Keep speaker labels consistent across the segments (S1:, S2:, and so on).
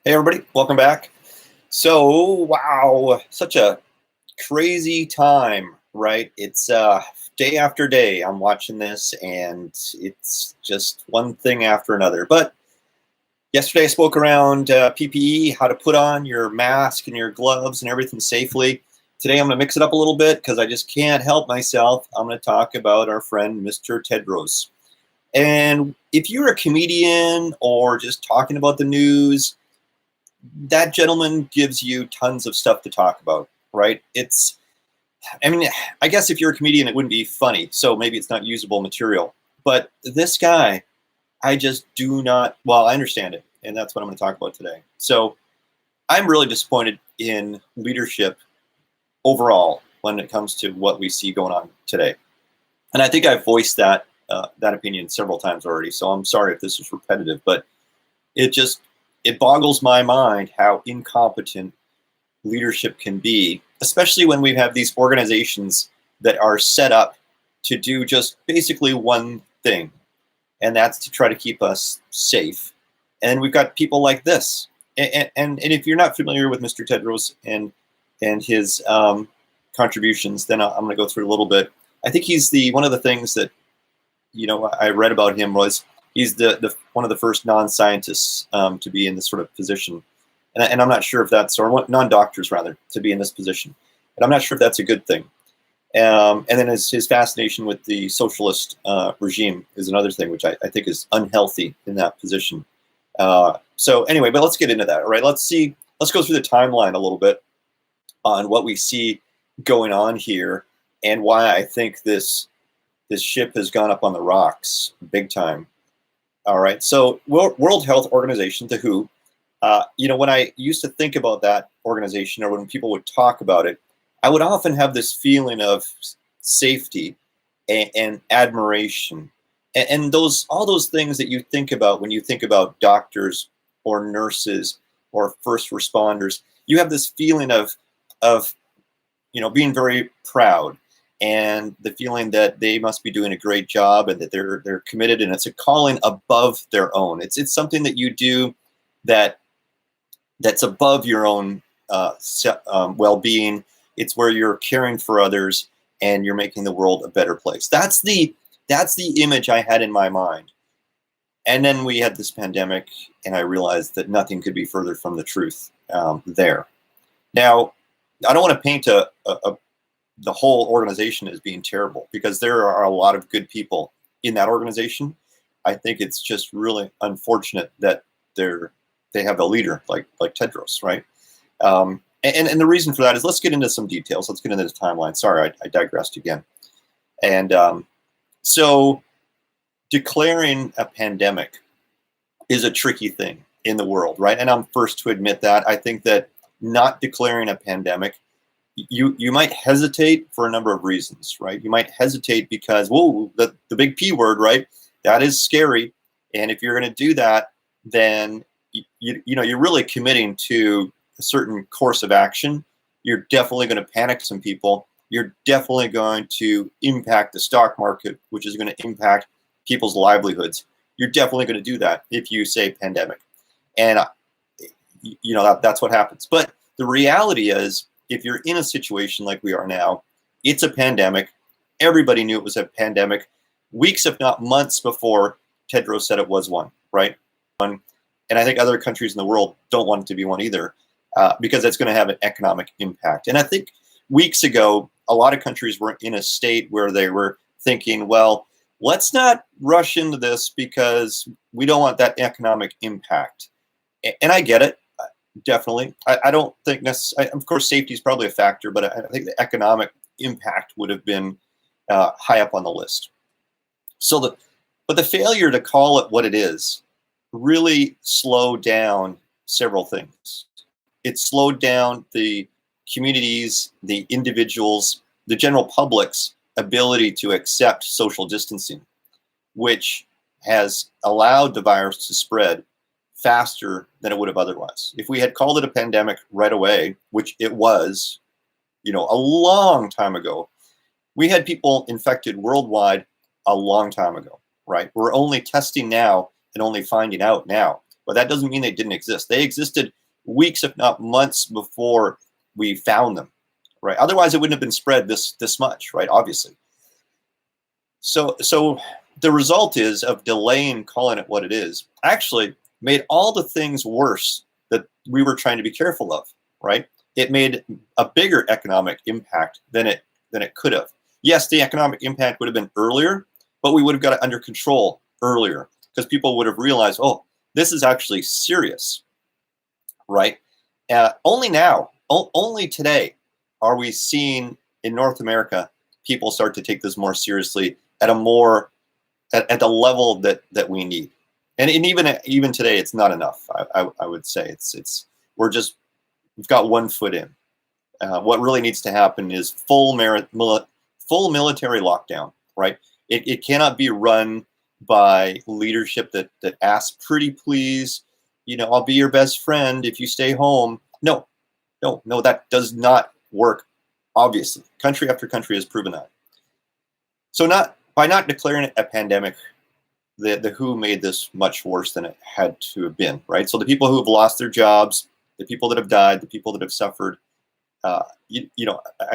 S1: Hey everybody, welcome back. So, wow, such a crazy time, right? It's day after day I'm watching this and it's just one thing after another. But yesterday I spoke around PPE, how to put on your mask and your gloves and everything safely. Today I'm going to mix it up a little bit because I just can't help myself. I'm going to talk about our friend Mr. Tedros. And if you're a comedian or just talking about the news, that gentleman gives you tons of stuff to talk about, right? I mean, I guess if you're a comedian, it wouldn't be funny, so maybe it's not usable material. But this guy, I just do not, well, I understand it, and that's what I'm going to talk about today. So I'm really disappointed in leadership overall when it comes to what we see going on today. And I think I've voiced that opinion several times already, so I'm sorry if this is repetitive, but it boggles my mind how incompetent leadership can be, especially when we have these organizations that are set up to do just basically one thing, and that's to try to keep us safe. And we've got people like this. And if you're not familiar with Mr. Tedros and his contributions, then I'm going to go through a little bit. I think he's one of the things that I read about him was he's the one of the first non-scientists to be in this sort of position, and I'm not sure if that's, or non-doctors rather, to be in this position, and I'm not sure if that's a good thing. And then his fascination with the socialist regime is another thing, which I think is unhealthy in that position. So anyway, but let's get into that. All right, let's go through the timeline a little bit on what we see going on here and why I think this ship has gone up on the rocks big time. All right, so World Health Organization, the WHO, when I used to think about that organization or when people would talk about it, I would often have this feeling of safety and admiration. And all those things that you think about when you think about doctors or nurses or first responders, you have this feeling of being very proud, and the feeling that they must be doing a great job and that they're committed, and it's a calling above their own. It's something that you do that's above your own well-being. It's where you're caring for others and you're making the world a better place. That's the image I had in my mind. And then we had this pandemic, and I realized that nothing could be further from the truth there. Now, I don't want to paint the whole organization as being terrible, because there are a lot of good people in that organization. I think it's just really unfortunate that they have a leader like Tedros, right? And the reason for that is, let's get into some details. Let's get into the timeline. Sorry, I digressed again. And so declaring a pandemic is a tricky thing in the world, right? And I'm first to admit that. I think that not declaring a pandemic, you might hesitate for a number of reasons, right? You might hesitate because, whoa, the big P word, right? That is scary. And if you're going to do that, then you're really committing to a certain course of action. You're definitely going to panic some people. You're definitely going to impact the stock market, which is going to impact people's livelihoods. You're definitely going to do that if you say pandemic. And that's what happens. But the reality is, if you're in a situation like we are now, it's a pandemic. Everybody knew it was a pandemic weeks, if not months, before Tedros said it was one, right? And I think other countries in the world don't want it to be one either, because it's going to have an economic impact. And I think weeks ago, a lot of countries were in a state where they were thinking, well, let's not rush into this because we don't want that economic impact. And I get it. Definitely. I don't think necessarily, of course, safety is probably a factor, but I think the economic impact would have been high up on the list. But the failure to call it what it is really slowed down several things. It slowed down the communities, the individuals, the general public's ability to accept social distancing, which has allowed the virus to spread faster than it would have otherwise. If we had called it a pandemic right away, which it was, a long time ago, we had people infected worldwide a long time ago, right? We're only testing now and only finding out now. but that doesn't mean they didn't exist. They existed weeks, if not months, before we found them, right? Otherwise, it wouldn't have been spread this much, right? Obviously. So the result is of delaying calling it what it is actually made all the things worse that we were trying to be careful of, right? It made a bigger economic impact than it could have. Yes, the economic impact would have been earlier, but we would have got it under control earlier because people would have realized, oh, this is actually serious, right? Only now, only today, are we seeing in North America people start to take this more seriously at at the level that we need. And even today, it's not enough. I would say we've got 1 foot in. What really needs to happen is full military lockdown, right? It cannot be run by leadership that asks, pretty please, I'll be your best friend if you stay home. No, that does not work. Obviously, country after country has proven that. So by not declaring it a pandemic, the WHO made this much worse than it had to have been, right? So the people who have lost their jobs, the people that have died, the people that have suffered, I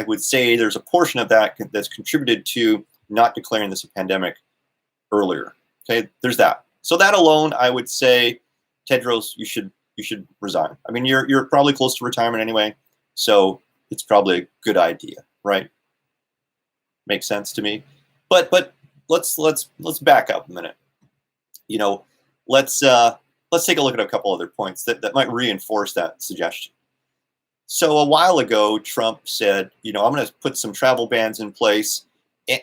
S1: would say there's a portion of that that's contributed to not declaring this a pandemic earlier. Okay, there's that. So that alone, I would say, Tedros, you should resign. I mean, you're probably close to retirement anyway, so it's probably a good idea, right? Makes sense to me. But let's back up a minute. Let's take a look at a couple other points that might reinforce that suggestion. So a while ago, Trump said, I'm going to put some travel bans in place.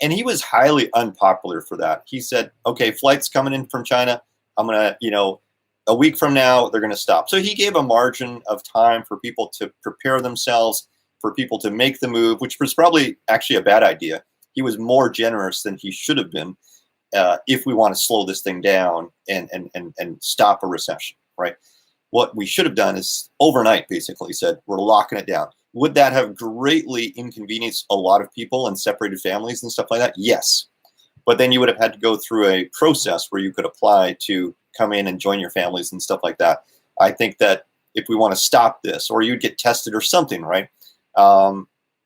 S1: And he was highly unpopular for that. He said, okay, flights coming in from China, I'm going to, a week from now, they're going to stop. So he gave a margin of time for people to prepare themselves, for people to make the move, which was probably actually a bad idea. He was more generous than he should have been if we want to slow this thing down and stop a recession, right? What we should have done is overnight, basically said, we're locking it down. Would that have greatly inconvenienced a lot of people and separated families and stuff like that? Yes. But then you would have had to go through a process where you could apply to come in and join your families and stuff like that. I think that if we want to stop this, or you'd get tested or something, right?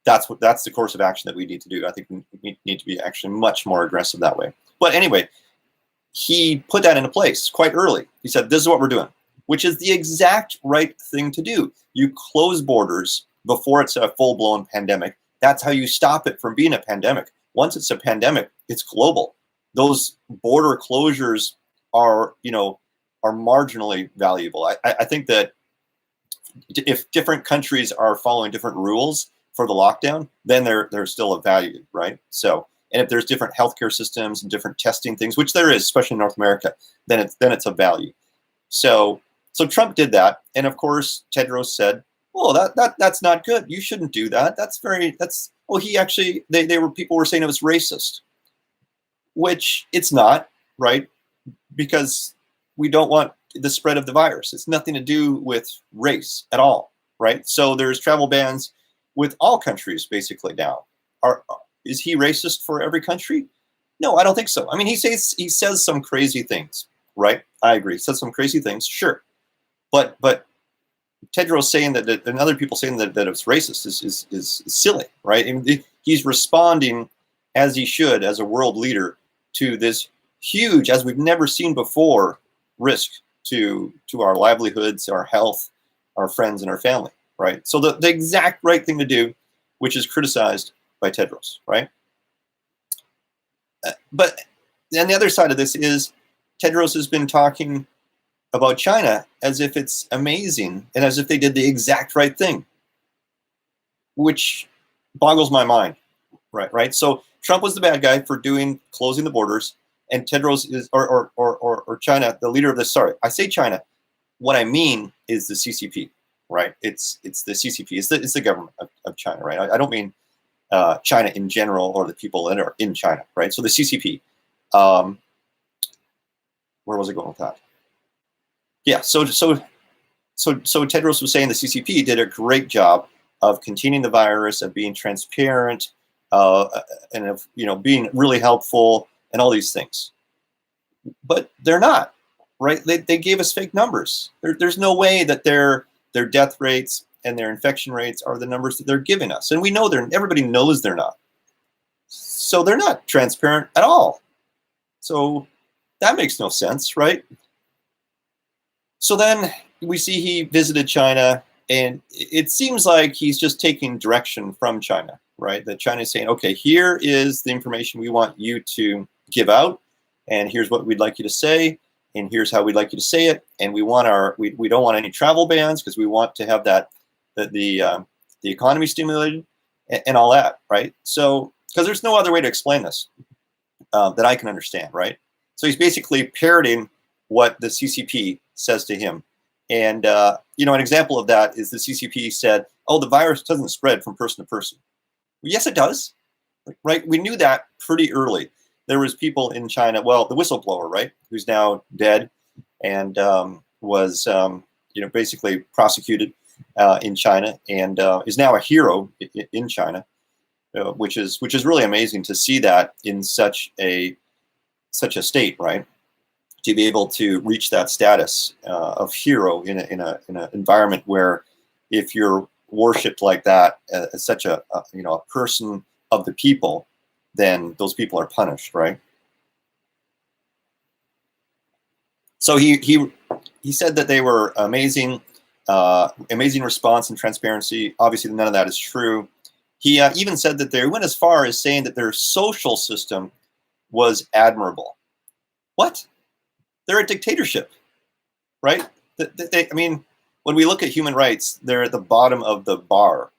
S1: That's the course of action that we need to do. I think we need to be actually much more aggressive that way. But anyway, he put that into place quite early. He said, this is what we're doing, which is the exact right thing to do. You close borders before it's a full-blown pandemic. That's how you stop it from being a pandemic. Once it's a pandemic, it's global. Those border closures are marginally valuable. I think that if different countries are following different rules for the lockdown, then they're still of value, right? So, and if there's different healthcare systems and different testing things, which there is, especially in North America, then it's of value. So Trump did that, and of course Tedros said, "Oh, that's not good. You shouldn't do that. People were saying it was racist," which it's not, right? Because we don't want the spread of the virus. It's nothing to do with race at all, right? So there's travel bans with all countries basically now. Is he racist for every country? No, I don't think so. I mean, he says some crazy things, right? I agree. He says some crazy things, sure. But Tedros saying that and other people saying that it's racist is silly, right? I mean, he's responding as he should as a world leader to this huge, as we've never seen before, risk to our livelihoods, our health, our friends, and our family, right? So the exact right thing to do, which is criticized by Tedros, right? But then the other side of this is Tedros has been talking about China as if it's amazing and as if they did the exact right thing, which boggles my mind, right? So Trump was the bad guy for closing the borders, and Tedros is, or China, the leader of this. Sorry, I say China. What I mean is the CCP, right? It's the CCP. It's the government of China, right? I don't mean China in general or the people that are in China, right? So the CCP. Where was I going with that? Yeah. So Tedros was saying the CCP did a great job of containing the virus, of being transparent, and of being really helpful and all these things. But they're not, right? They gave us fake numbers. There's no way that their death rates and their infection rates are the numbers that they're giving us. And we know everybody knows they're not. So they're not transparent at all. So that makes no sense, right? So then we see he visited China, and it seems like he's just taking direction from China, right? That China is saying, okay, here is the information we want you to give out, and here's what we'd like you to say, and here's how we'd like you to say it, and we don't want any travel bans because we want to have the economy stimulated and all that, right? So because there's no other way to explain this that I can understand, right? So he's basically parroting what the CCP says to him. And, an example of that is the CCP said, oh, the virus doesn't spread from person to person. Well, yes, it does, right? We knew that pretty early. There was people in China, well, the whistleblower, right, who's now dead and was, basically prosecuted in China and is now a hero in China, which is really amazing to see that in such a state, right? To be able to reach that status of hero in an environment where, if you're worshipped like that as such a person of the people, then those people are punished, right? So he said that they were amazing response and transparency. Obviously, none of that is true. He even said that they went as far as saying that their social system was admirable. What? They're a dictatorship, right? When we look at human rights, they're at the bottom of the bar.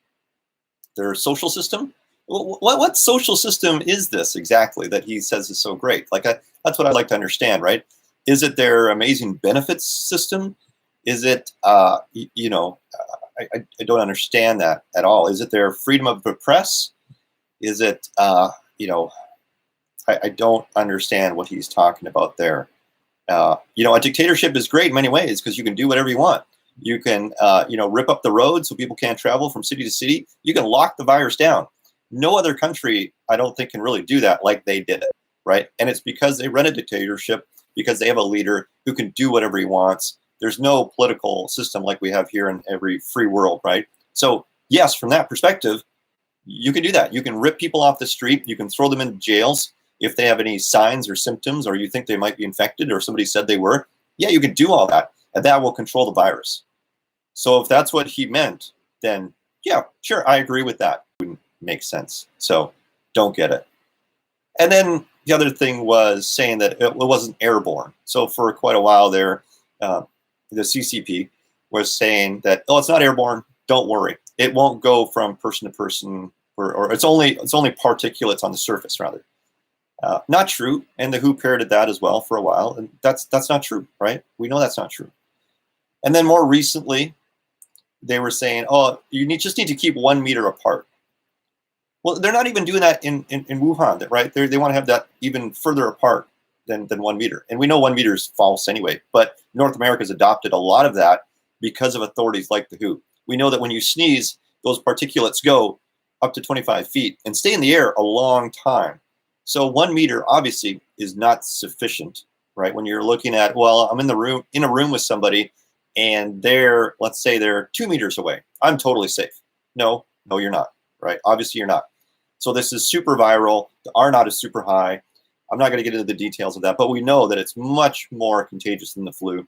S1: Their social system? What social system is this exactly that he says is so great? That's what I'd like to understand, right? Is it their amazing benefits system? Is it, I don't understand that at all. Is it their freedom of the press? Is it, I don't understand what he's talking about there. A dictatorship is great in many ways because you can do whatever you want. You can, rip up the road so people can't travel from city to city. You can lock the virus down. No other country, I don't think, can really do that like they did it, right? And it's because they run a dictatorship, because they have a leader who can do whatever he wants. There's no political system like we have here in every free world, right? So yes, from that perspective, you can do that. You can rip people off the street. You can throw them in jails if they have any signs or symptoms, or you think they might be infected, or somebody said they were. Yeah, you can do all that, and that will control the virus. So if that's what he meant, then yeah, sure, I agree with that. It wouldn't make sense. So don't get it. And then the other thing was saying that it wasn't airborne. So for quite a while there, the CCP was saying that, oh, it's not airborne. Don't worry. It won't go from person to person, or it's only particulates on the surface, rather. Not true. And the WHO parroted that as well for a while. And that's not true, right? We know that's not true. And then more recently, they were saying, oh, you just need to keep 1 meter apart. Well, they're not even doing that in Wuhan, right? They want to have that even further apart than 1 meter. And we know 1 meter is false anyway, but North America's adopted a lot of that because of authorities like the WHO. We know that when you sneeze, those particulates go up to 25 feet and stay in the air a long time. So 1 meter obviously is not sufficient, right? When you're looking at, well, I'm in a room with somebody and let's say they're 2 meters away. I'm totally safe. No, you're not, right? Obviously you're not. So this is super viral. The R naught is super high. I'm not going to get into the details of that, but we know that it's much more contagious than the flu.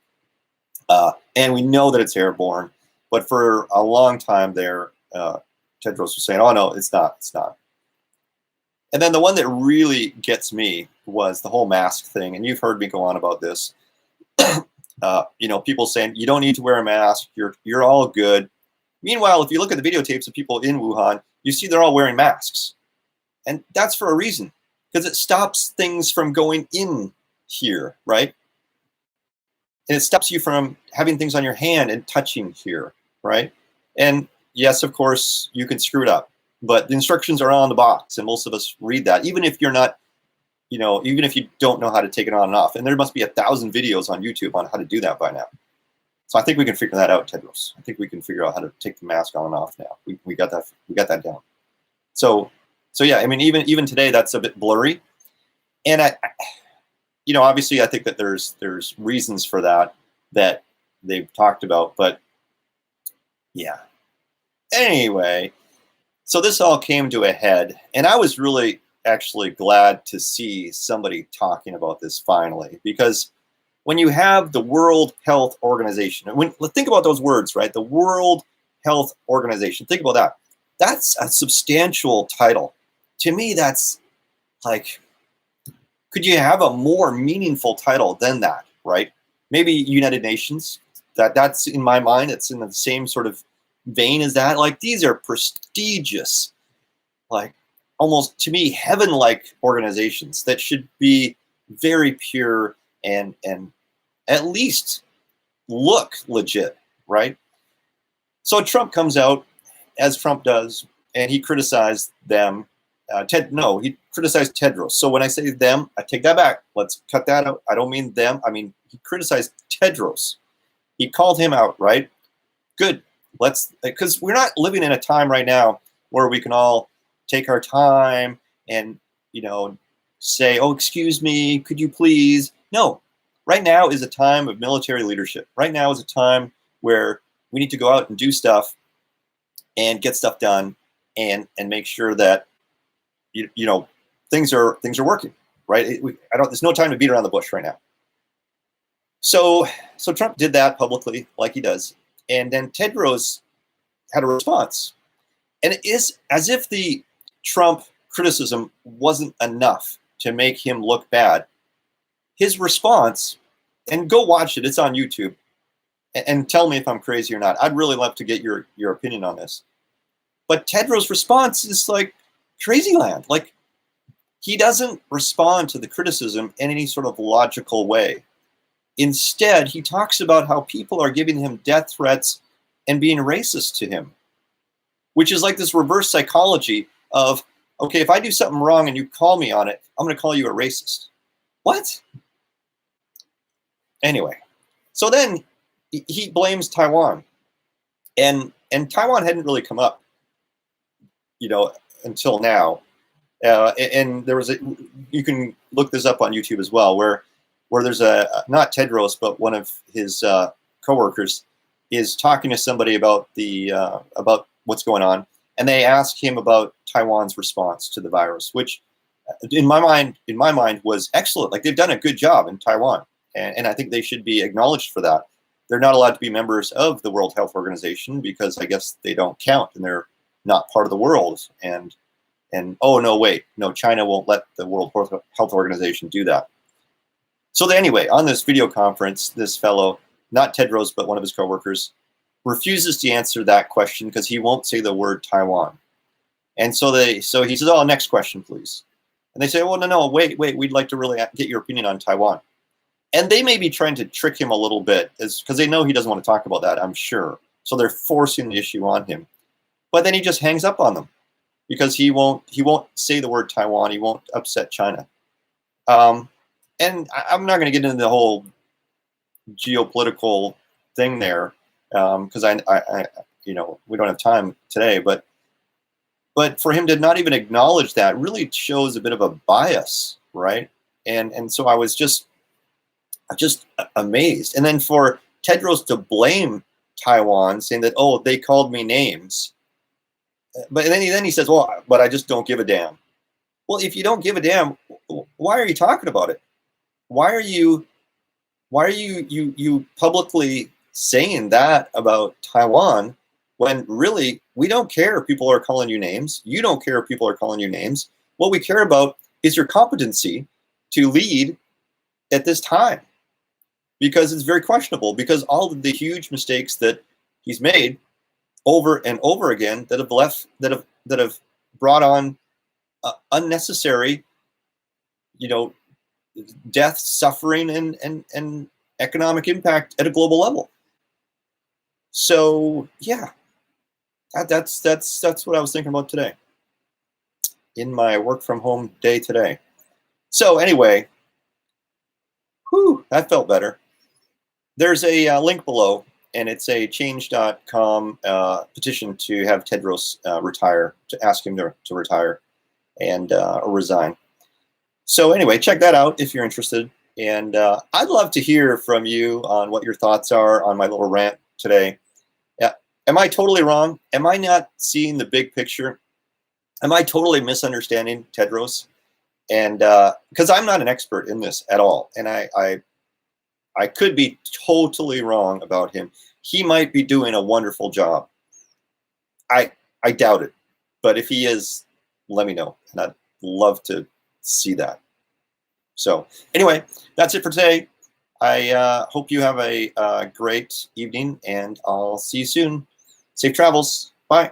S1: And we know that it's airborne. But for a long time there, Tedros was saying, oh, no, it's not. And then the one that really gets me was the whole mask thing. And you've heard me go on about this. People saying, you don't need to wear a mask. You're all good. Meanwhile, if you look at the videotapes of people in Wuhan, you see they're all wearing masks. And that's for a reason, because it stops things from going in here, right? And it stops you from having things on your hand and touching here, right? And yes, of course, you can screw it up, but the instructions are on the box, and most of us read that, even if you're not, even if you don't know how to take it on and off. And there must be 1,000 videos on YouTube on how to do that by now. So I think we can figure that out, Tedros. I think we can figure out how to take the mask on and off now. We got that down. So yeah, I mean, even today, that's a bit blurry. And obviously I think that there's reasons for that they've talked about, but yeah. Anyway, so this all came to a head, and I was really actually glad to see somebody talking about this finally, because when you have the World Health Organization, think about those words, right? The World Health Organization. Think about that. That's a substantial title. To me, that's like, could you have a more meaningful title than that, right? Maybe United Nations. That's in my mind. It's in the same sort of vein as that. Like, these are prestigious, like almost to me heaven-like organizations that should be very pure and at least look legit, right? So Trump comes out, as Trump does, and he criticized them. He criticized Tedros. So when I say them, I take that back. Let's cut that out. I don't mean them. I mean, he criticized Tedros. He called him out, right? Good. Because we're not living in a time right now where we can all take our time and, say, oh, excuse me, could you please? No. Right now is a time of military leadership. Right now is a time where we need to go out and do stuff and get stuff done and make sure that things are working, right? There's no time to beat around the bush right now. So Trump did that publicly, like he does, and then Tedros had a response, and it is as if the Trump criticism wasn't enough to make him look bad. His response, and go watch it, it's on YouTube, and tell me if I'm crazy or not. I'd really love to get your opinion on this. But Tedros' response is like crazy land. Like, he doesn't respond to the criticism in any sort of logical way. Instead, he talks about how people are giving him death threats and being racist to him, which is like this reverse psychology of, okay, if I do something wrong and you call me on it, I'm going to call you a racist. What? Anyway, so then he blames Taiwan, and Taiwan hadn't really come up, until now. And there was you can look this up on YouTube as well, where there's not Tedros, but one of his coworkers is talking to somebody about about what's going on, and they ask him about Taiwan's response to the virus, which in my mind was excellent. Like, they've done a good job in Taiwan, and I think they should be acknowledged for that. They're not allowed to be members of the World Health Organization because I guess they don't count and they're not part of the world. And oh no, wait, no, China won't let the World Health Organization do that. So anyway, on this video conference, this fellow, not Tedros, but one of his coworkers, refuses to answer that question because he won't say the word Taiwan. And so he says, oh, next question, please. And they say, well, no, wait, we'd like to really get your opinion on Taiwan. And they may be trying to trick him a little bit because they know he doesn't want to talk about that, I'm sure. So they're forcing the issue on him. But then he just hangs up on them because he won't say the word Taiwan. He won't upset China. And I'm not going to get into the whole geopolitical thing there because I we don't have time today. But for him to not even acknowledge that really shows a bit of a bias, right? And so I was just amazed. And then for Tedros to blame Taiwan, saying that, oh, they called me names. But then he says, well, but I just don't give a damn. Well, if you don't give a damn, why are you talking about it? Why are you publicly saying that about Taiwan when really we don't care if people are calling you names? You don't care if people are calling you names. What we care about is your competency to lead at this time, because it's very questionable, because all of the huge mistakes that he's made over and over again that have brought on unnecessary, death, suffering, and economic impact at a global level. So yeah, that's what I was thinking about today in my work from home day today. So anyway, that felt better. There's a link below, and it's a change.com petition to have Tedros retire, to ask him to retire and or resign. So anyway, check that out if you're interested. And I'd love to hear from you on what your thoughts are on my little rant today. Yeah. Am I totally wrong? Am I not seeing the big picture? Am I totally misunderstanding Tedros? And because I'm not an expert in this at all, and I could be totally wrong about him. He might be doing a wonderful job. I doubt it, but if he is, let me know, and I'd love to see that. So anyway, that's it for today. I hope you have a great evening, and I'll see you soon. Safe travels. Bye.